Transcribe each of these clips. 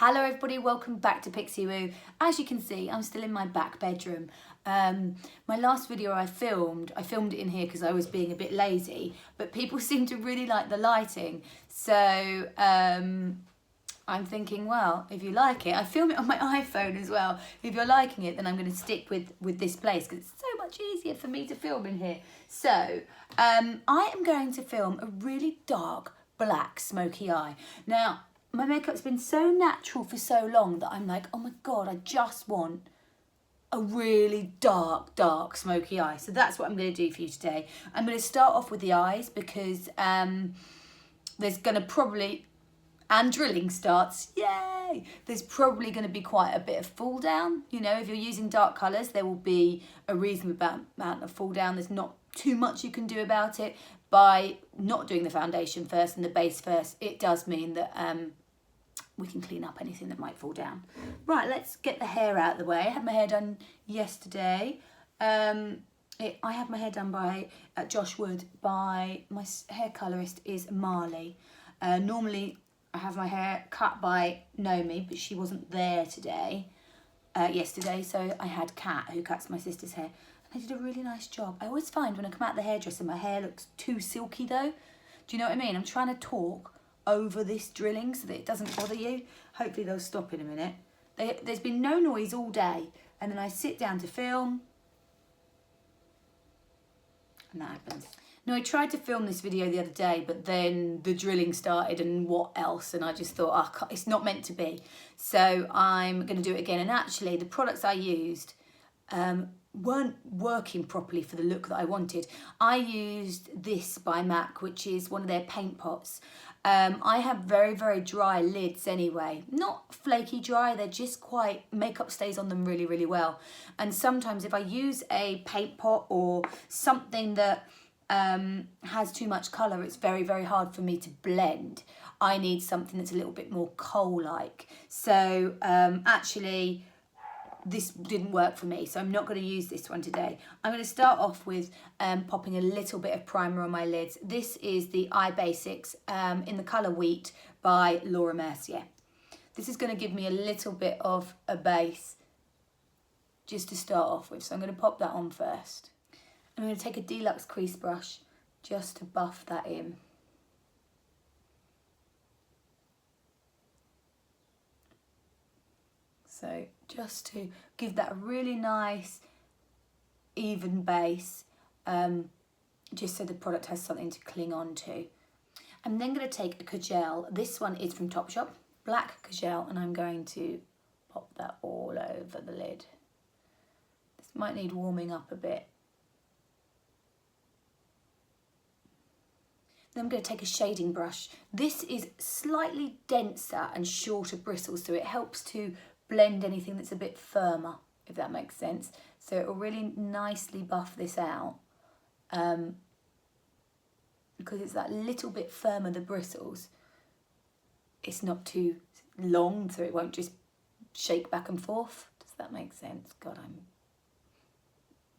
Hello everybody, welcome back to Pixie Woo. As you can see, I'm still in my back bedroom. My last video I filmed it in here because I was being a bit lazy, but people seem to really like the lighting. So I'm thinking, well, if you like it, I film it on my iPhone as well. If you're liking it, then I'm going to stick with this place because it's so much easier for me to film in here. So I am going to film a really dark black smoky eye. Now, my makeup's been so natural for so long that I'm like, oh my God, I just want a really dark smoky eye. So that's what I'm going to do for you today. I'm going to start off with the eyes because there's going to probably, and drilling starts, yay! There's probably going to be quite a bit of fall down. You know, if you're using dark colours, there will be a reasonable amount of fall down. There's not too much you can do about it. By not doing the foundation first and the base first, it does mean that we can clean up anything that might fall down. Right, let's get the hair out of the way. I had my hair done yesterday. I had my hair done by Josh Wood by my hair colourist is Marley. Normally I have my hair cut by Nomi, but she wasn't there yesterday, so I had Kat who cuts my sister's hair. And they did a really nice job. I always find when I come out the hairdresser, my hair looks too silky though. Do you know what I mean? I'm trying to talk over this drilling so that it doesn't bother you. Hopefully they'll stop in a minute. There's been no noise all day, and then I sit down to film and that happens. Now, I tried to film this video the other day, but then the drilling started and what else, and I just thought, oh, it's not meant to be. So I'm going to do it again. And actually the products I used weren't working properly for the look that I wanted. I used this by MAC, which is one of their paint pots. I have very dry lids anyway. Not flaky dry, they're just quite, makeup stays on them really well. And sometimes if I use a paint pot or something that has too much colour, it's very hard for me to blend. I need something that's a little bit more kohl-like. So actually, this didn't work for me, so I'm not going to use this one today. I'm going to start off with popping a little bit of primer on my lids. This is the Eye Basics in the colour Wheat by Laura Mercier. This is going to give me a little bit of a base just to start off with, so I'm going to pop that on first. I'm going to take a Deluxe crease brush just to buff that in. So just to give that a really nice, even base, just so the product has something to cling on to. I'm then going to take a Kajal. This one is from Topshop, black Kajal, and I'm going to pop that all over the lid. This might need warming up a bit. Then I'm going to take a shading brush. This is slightly denser and shorter bristles, so it helps to blend anything that's a bit firmer, if that makes sense. So it will really nicely buff this out because it's that little bit firmer, the bristles. It's not too long, so it won't just shake back and forth. Does that make sense? God, I'm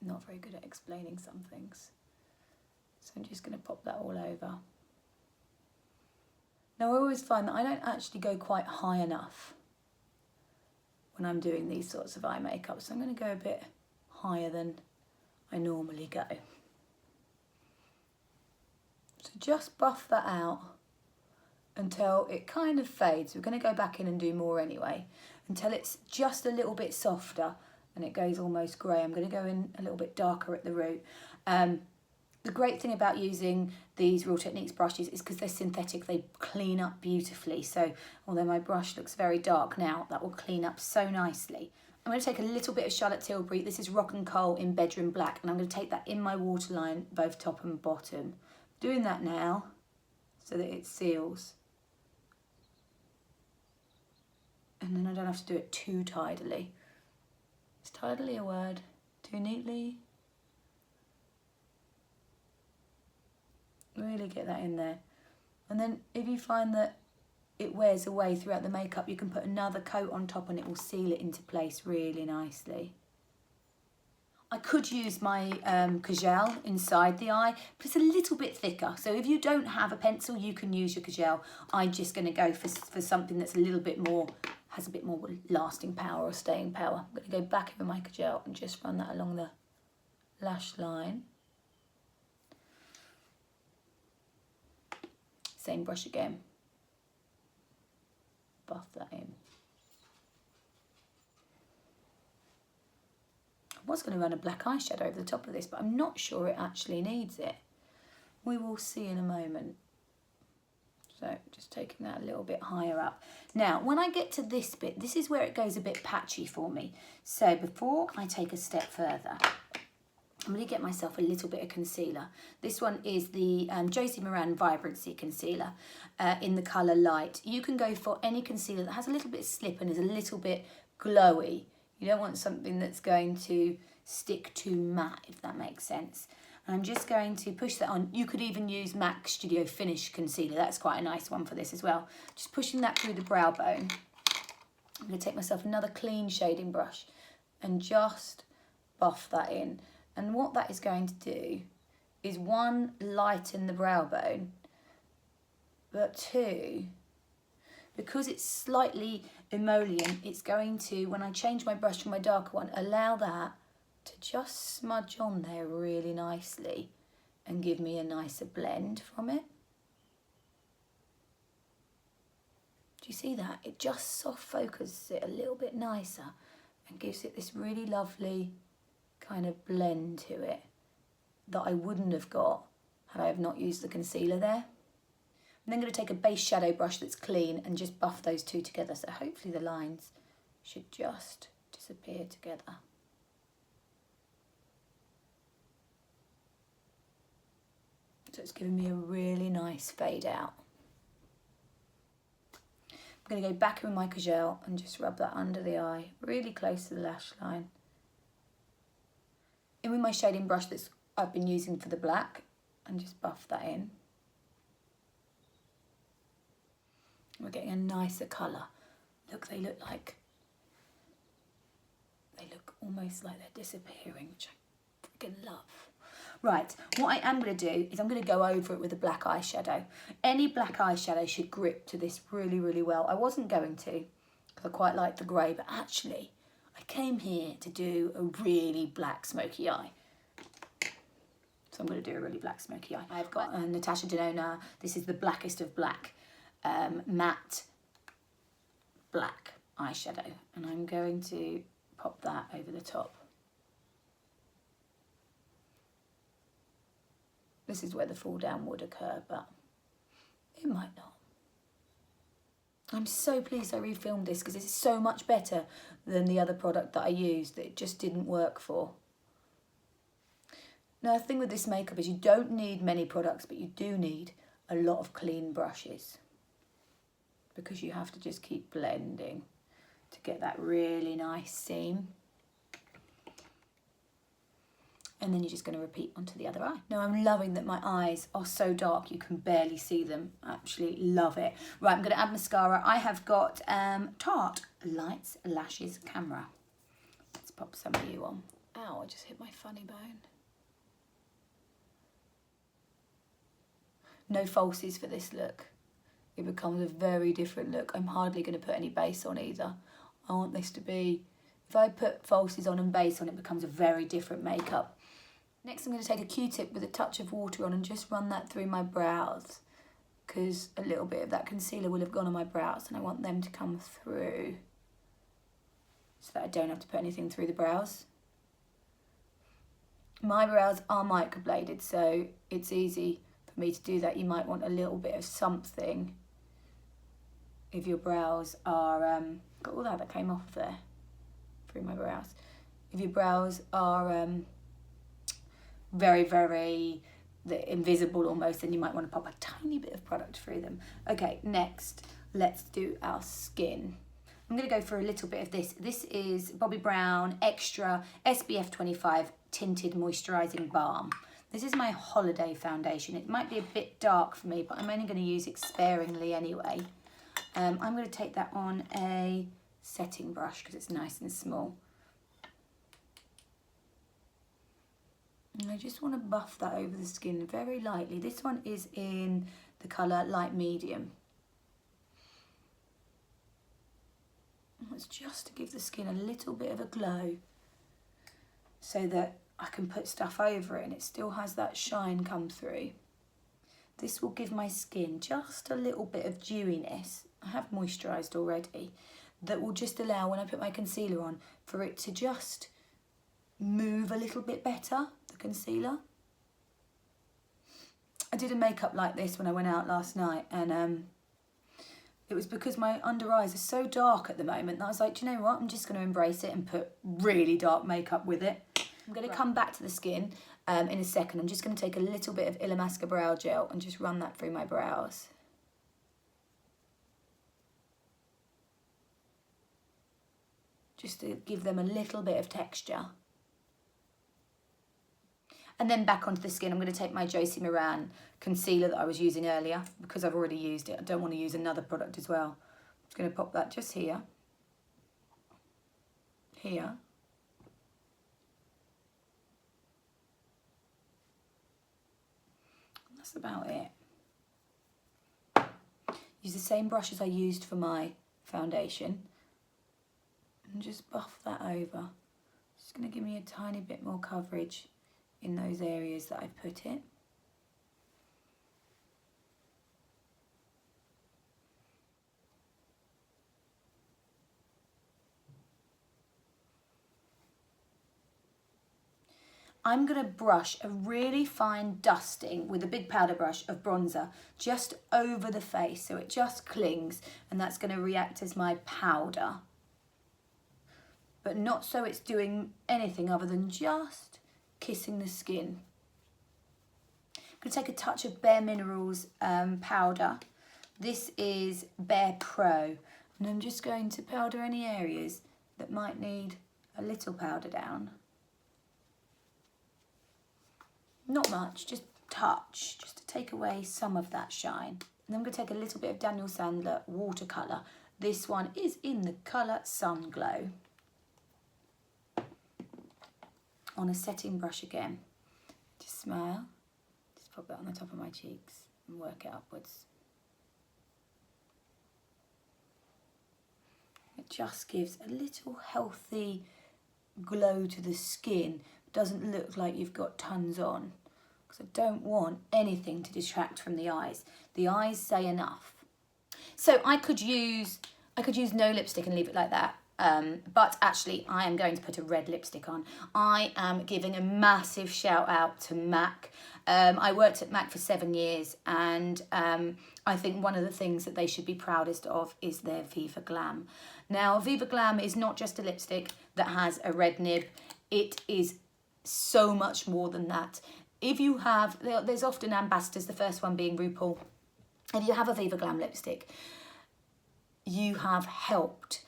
not very good at explaining some things. So I'm just going to pop that all over. Now I always find that I don't actually go quite high enough when I'm doing these sorts of eye makeup, so I'm going to go a bit higher than I normally go. So just buff that out until it kind of fades. We're going to go back in and do more anyway, until it's just a little bit softer and it goes almost grey. I'm going to go in a little bit darker at the root. The great thing about using these Real Techniques brushes is because they're synthetic, they clean up beautifully. So although my brush looks very dark now, that will clean up so nicely. I'm going to take a little bit of Charlotte Tilbury. This is Rock and Coal in Bedroom Black, and I'm going to take that in my waterline, both top and bottom. Doing that now so that it seals. And then I don't have to do it too tidily. Is tidily a word? Too neatly? Really get that in there. And then if you find that it wears away throughout the makeup, you can put another coat on top and it will seal it into place really nicely. I could use my Kajal inside the eye, but it's a little bit thicker. So if you don't have a pencil, you can use your Kajal. I'm just going to go for something that's a little bit more has a bit more lasting power or staying power. I'm going to go back over my gel and just run that along the lash line. Same brush again. Buff that in. I was going to run a black eyeshadow over the top of this, but I'm not sure it actually needs it. We will see in a moment. So just taking that a little bit higher up. Now, when I get to this bit, this is where it goes a bit patchy for me. So before I take a step further, I'm going to get myself a little bit of concealer. This one is the Josie Maran Vibrancy Concealer in the colour Light. You can go for any concealer that has a little bit of slip and is a little bit glowy. You don't want something that's going to stick too matte, if that makes sense. And I'm just going to push that on. You could even use MAC Studio Finish Concealer. That's quite a nice one for this as well. Just pushing that through the brow bone. I'm going to take myself another clean shading brush and just buff that in. And what that is going to do is, one, lighten the brow bone, but two, because it's slightly emollient, it's going to, when I change my brush to my darker one, allow that to just smudge on there really nicely and give me a nicer blend from it. Do you see that? It just soft focuses it a little bit nicer and gives it this really lovely kind of blend to it that I wouldn't have got had I have not used the concealer there. I'm then going to take a base shadow brush that's clean and just buff those two together, so hopefully the lines should just disappear together. So it's giving me a really nice fade out. I'm going to go back with my Kajal and just rub that under the eye, really close to the lash line. In with my shading brush that I've been using for the black and just buff that in. We're getting a nicer colour. Look, they look almost like they're disappearing, which I freaking love. Right, what I am going to do is I'm going to go over it with a black eyeshadow. Any black eyeshadow should grip to this really, really well. I wasn't going to, because I quite like the grey, but actually I came here to do a really black smoky eye. So I'm going to do a really black smoky eye. I've got a Natasha Denona. This is the blackest of black, matte black eyeshadow. And I'm going to pop that over the top. This is where the fall down would occur, but it might not. I'm so pleased I refilmed this because it's so much better than the other product that I used that it just didn't work for. Now, the thing with this makeup is you don't need many products, but you do need a lot of clean brushes because you have to just keep blending to get that really nice seam. And then you're just going to repeat onto the other eye. Now, I'm loving that my eyes are so dark you can barely see them. Absolutely love it. Right, I'm going to add mascara. I have got Tarte Lights Lashes Camera. Let's pop some of you on. Ow, I just hit my funny bone. No falsies for this look. It becomes a very different look. I'm hardly going to put any base on either. I want this to be, if I put falsies on and base on, it becomes a very different makeup. Next, I'm going to take a Q-tip with a touch of water on and just run that through my brows because a little bit of that concealer will have gone on my brows and I want them to come through so that I don't have to put anything through the brows. My brows are microbladed, so it's easy for me to do that. You might want a little bit of something if your brows are, got all that came off there through my brows. If your brows are very, very invisible almost, then you might want to pop a tiny bit of product through them. Okay, next, let's do our skin. I'm going to go for a little bit of this. This is Bobbi Brown Extra SPF 25 Tinted Moisturising Balm. This is my holiday foundation. It might be a bit dark for me, but I'm only going to use it sparingly anyway. I'm going to take that on a setting brush because it's nice and small. And I just want to buff that over the skin very lightly. This one is in the colour Light Medium. that's just to give the skin a little bit of a glow so that I can put stuff over it and it still has that shine come through. This will give my skin just a little bit of dewiness. I have moisturised already. That will just allow, when I put my concealer on, for it to just move a little bit better, the concealer. I did a makeup like this when I went out last night, and it was because my under eyes are so dark at the moment that I was like, do you know what, I'm just going to embrace it and put really dark makeup with it. I'm going to come back to the skin in a second. I'm just going to take a little bit of Illamasqua brow gel and just run that through my brows. Just to give them a little bit of texture. And then back onto the skin, I'm going to take my Josie Maran concealer that I was using earlier, because I've already used it. I don't want to use another product as well. I'm just going to pop that just here. Here. That's about it. Use the same brush as I used for my foundation. And just buff that over. It's going to give me a tiny bit more coverage in those areas that I've put it. I'm going to brush a really fine dusting with a big powder brush of bronzer just over the face so it just clings, and that's going to react as my powder. But not so it's doing anything other than just kissing the skin. I'm going to take a touch of Bare Minerals powder. This is Bare Pro, and I'm just going to powder any areas that might need a little powder down. Not much, just touch, just to take away some of that shine. And I'm going to take a little bit of Daniel Sandler watercolour. This one is in the colour Sun Glow. On a setting brush again. Just smile. Just pop that on the top of my cheeks and work it upwards. It just gives a little healthy glow to the skin. It doesn't look like you've got tons on, because I don't want anything to distract from the eyes. The eyes say enough. So I could use no lipstick and leave it like that. But actually I am going to put a red lipstick on. I am giving a massive shout out to MAC. I worked at MAC for 7 years, and I think one of the things that they should be proudest of is their Viva Glam. Now, Viva Glam is not just a lipstick that has a red nib. It is so much more than that. If you have, there's often ambassadors, the first one being RuPaul. If you have a Viva Glam lipstick, you have helped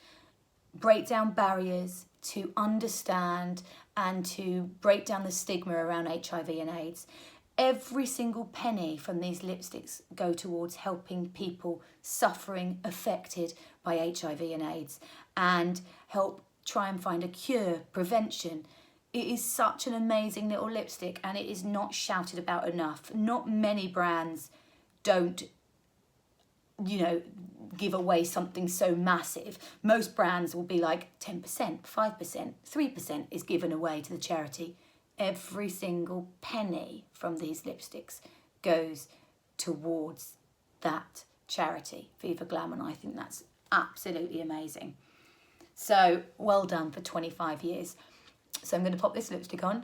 break down barriers, to understand and to break down the stigma around HIV and AIDS. Every single penny from these lipsticks go towards helping people suffering, affected by HIV and AIDS, and help try and find a cure, prevention. It is such an amazing little lipstick, and it is not shouted about enough. Not many brands don't, give away something so massive. Most brands will be like 10%, 5%, 3% is given away to the charity. Every single penny from these lipsticks goes towards that charity, Viva Glam, and I think that's absolutely amazing. So well done for 25 years. So I'm going to pop this lipstick on.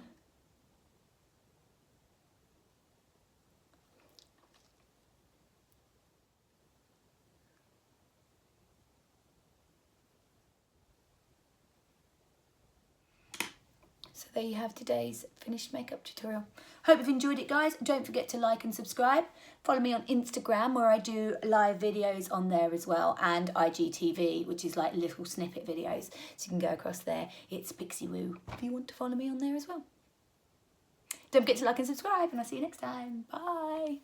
So there you have today's finished makeup tutorial. Hope you've enjoyed it, guys. Don't forget to like and subscribe. Follow me on Instagram, where I do live videos on there as well, and IGTV, which is like little snippet videos. So you can go across there. It's Pixie Woo if you want to follow me on there as well. Don't forget to like and subscribe, and I'll see you next time. Bye.